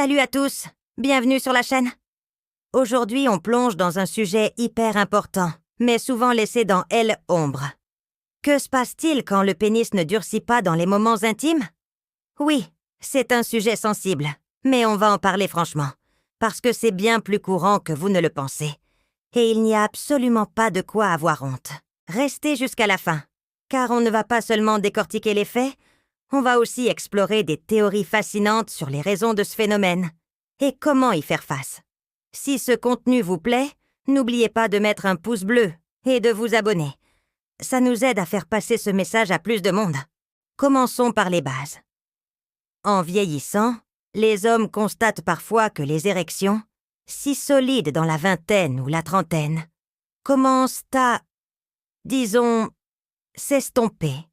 Salut à tous, bienvenue sur la chaîne. Aujourd'hui, on plonge dans un sujet hyper important, mais souvent laissé dans l'ombre. Que se passe-t-il quand le pénis ne durcit pas dans les moments intimes? Oui, c'est un sujet sensible, mais on va en parler franchement, parce que c'est bien plus courant que vous ne le pensez. Et il n'y a absolument pas de quoi avoir honte. Restez jusqu'à la fin, car on ne va pas seulement décortiquer les faits, on va aussi explorer des théories fascinantes sur les raisons de ce phénomène et comment y faire face. Si ce contenu vous plaît, n'oubliez pas de mettre un pouce bleu et de vous abonner. Ça nous aide à faire passer ce message à plus de monde. Commençons par les bases. En vieillissant, les hommes constatent parfois que les érections, si solides dans la vingtaine ou la trentaine, commencent à, disons, s'estomper.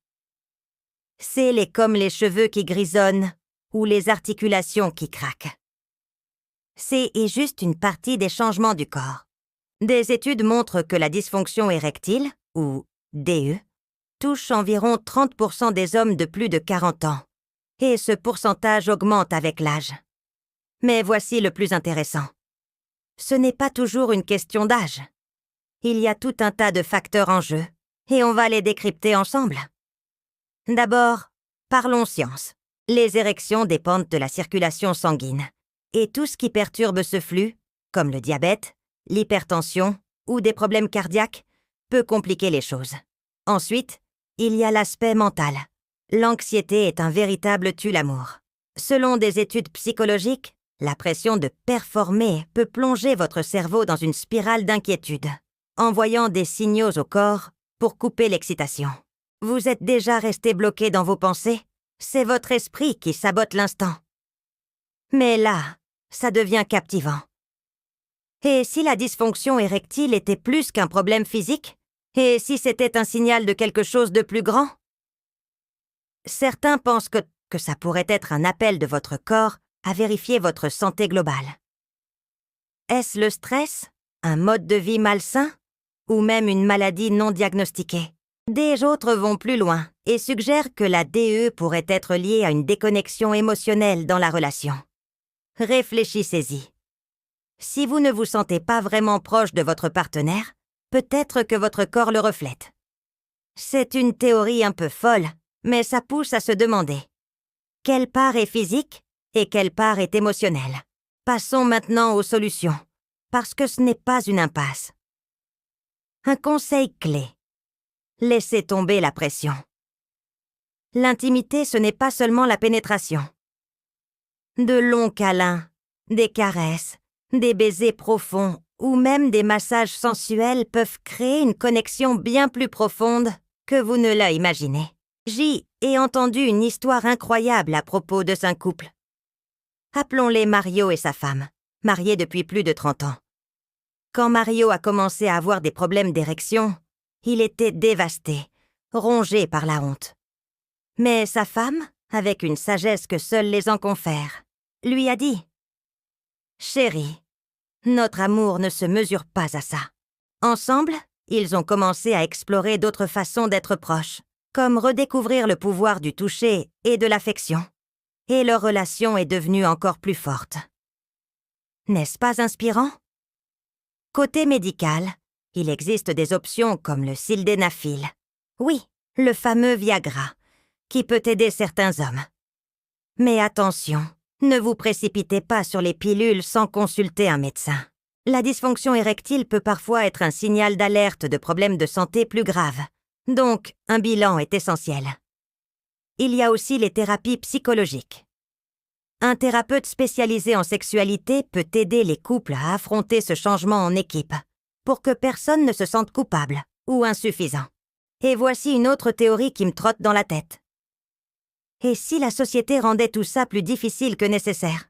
C'est comme les cheveux qui grisonnent ou les articulations qui craquent. C'est juste une partie des changements du corps. Des études montrent que la dysfonction érectile, ou DE, touche environ 30% des hommes de plus de 40 ans, et ce pourcentage augmente avec l'âge. Mais voici le plus intéressant. Ce n'est pas toujours une question d'âge. Il y a tout un tas de facteurs en jeu, et on va les décrypter ensemble. D'abord, parlons science. Les érections dépendent de la circulation sanguine, et tout ce qui perturbe ce flux, comme le diabète, l'hypertension ou des problèmes cardiaques, peut compliquer les choses. Ensuite, il y a l'aspect mental. L'anxiété est un véritable tue-l'amour. Selon des études psychologiques, la pression de performer peut plonger votre cerveau dans une spirale d'inquiétude, envoyant des signaux au corps pour couper l'excitation. Vous êtes déjà resté bloqué dans vos pensées? C'est votre esprit qui sabote l'instant. Mais là, ça devient captivant. Et si la dysfonction érectile était plus qu'un problème physique? Et si c'était un signal de quelque chose de plus grand? Certains pensent que ça pourrait être un appel de votre corps à vérifier votre santé globale. Est-ce le stress, un mode de vie malsain, ou même une maladie non diagnostiquée? Des autres vont plus loin et suggèrent que la DE pourrait être liée à une déconnexion émotionnelle dans la relation. Réfléchissez-y. Si vous ne vous sentez pas vraiment proche de votre partenaire, peut-être que votre corps le reflète. C'est une théorie un peu folle, mais ça pousse à se demander. Quelle part est physique et quelle part est émotionnelle? Passons maintenant aux solutions, parce que ce n'est pas une impasse. Un conseil clé. Laissez tomber la pression. L'intimité, ce n'est pas seulement la pénétration. De longs câlins, des caresses, des baisers profonds ou même des massages sensuels peuvent créer une connexion bien plus profonde que vous ne l'imaginez. imaginé. J'y ai entendu une histoire incroyable à propos de 5 couples. Appelons-les Mario et sa femme, mariés depuis plus de 30 ans. Quand Mario a commencé à avoir des problèmes d'érection, il était dévasté, rongé par la honte. Mais sa femme, avec une sagesse que seuls les ans confèrent, lui a dit « Chérie, notre amour ne se mesure pas à ça. » Ensemble, ils ont commencé à explorer d'autres façons d'être proches, comme redécouvrir le pouvoir du toucher et de l'affection. Et leur relation est devenue encore plus forte. N'est-ce pas inspirant? Côté médical, il existe des options comme le sildenafil. Oui, le fameux Viagra, qui peut aider certains hommes. Mais attention, ne vous précipitez pas sur les pilules sans consulter un médecin. La dysfonction érectile peut parfois être un signal d'alerte de problèmes de santé plus graves. Donc, un bilan est essentiel. Il y a aussi les thérapies psychologiques. Un thérapeute spécialisé en sexualité peut aider les couples à affronter ce changement en équipe, pour que personne ne se sente coupable ou insuffisant. Et voici une autre théorie qui me trotte dans la tête. Et si la société rendait tout ça plus difficile que nécessaire?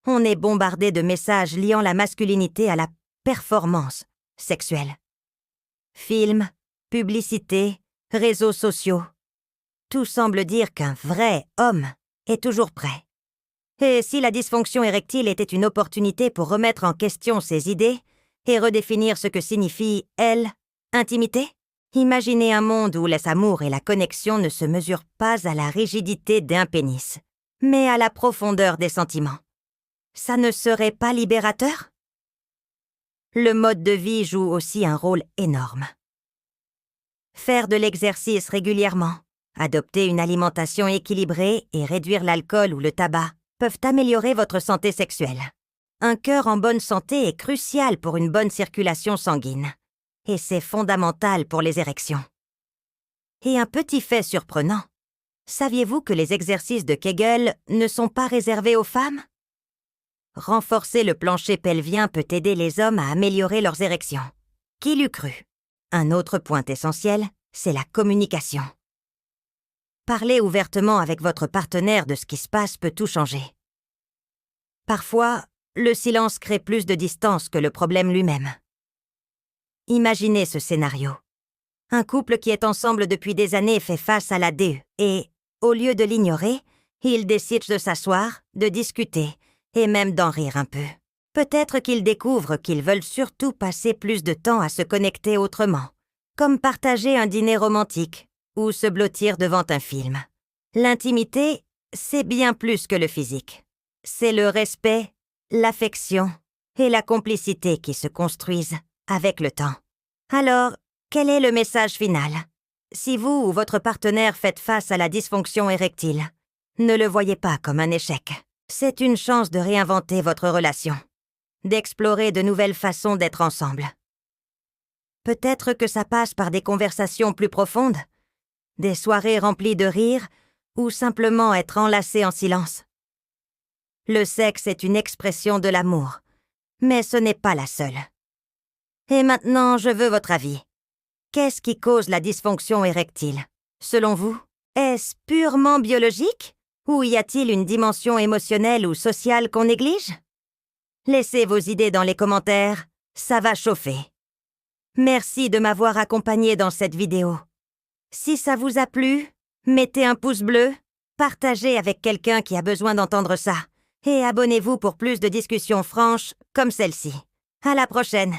On est bombardé de messages liant la masculinité à la performance sexuelle. Films, publicités, réseaux sociaux. Tout semble dire qu'un vrai homme est toujours prêt. Et si la dysfonction érectile était une opportunité pour remettre en question ses idées et redéfinir ce que signifie, intimité? Imaginez un monde où l'amour et la connexion ne se mesurent pas à la rigidité d'un pénis, mais à la profondeur des sentiments. Ça ne serait pas libérateur? Le mode de vie joue aussi un rôle énorme. Faire de l'exercice régulièrement, adopter une alimentation équilibrée et réduire l'alcool ou le tabac peuvent améliorer votre santé sexuelle. Un cœur en bonne santé est crucial pour une bonne circulation sanguine, et c'est fondamental pour les érections. Et un petit fait surprenant, saviez-vous que les exercices de Kegel ne sont pas réservés aux femmes? Renforcer le plancher pelvien peut aider les hommes à améliorer leurs érections. Qui l'eût cru? Un autre point essentiel, c'est la communication. Parler ouvertement avec votre partenaire de ce qui se passe peut tout changer. Parfois, le silence crée plus de distance que le problème lui-même. Imaginez ce scénario. Un couple qui est ensemble depuis des années fait face à la DE et, au lieu de l'ignorer, il décide de s'asseoir, de discuter et même d'en rire un peu. Peut-être qu'ils découvrent qu'ils veulent surtout passer plus de temps à se connecter autrement, comme partager un dîner romantique ou se blottir devant un film. L'intimité, c'est bien plus que le physique. C'est le respect, l'affection et la complicité qui se construisent avec le temps. Alors, quel est le message final? Si vous ou votre partenaire faites face à la dysfonction érectile, ne le voyez pas comme un échec. C'est une chance de réinventer votre relation, d'explorer de nouvelles façons d'être ensemble. Peut-être que ça passe par des conversations plus profondes, des soirées remplies de rires ou simplement être enlacés en silence. Le sexe est une expression de l'amour, mais ce n'est pas la seule. Et maintenant, je veux votre avis. Qu'est-ce qui cause la dysfonction érectile? Selon vous, est-ce purement biologique? Ou y a-t-il une dimension émotionnelle ou sociale qu'on néglige? Laissez vos idées dans les commentaires, ça va chauffer. Merci de m'avoir accompagné dans cette vidéo. Si ça vous a plu, mettez un pouce bleu, partagez avec quelqu'un qui a besoin d'entendre ça, et abonnez-vous pour plus de discussions franches comme celle-ci. À la prochaine!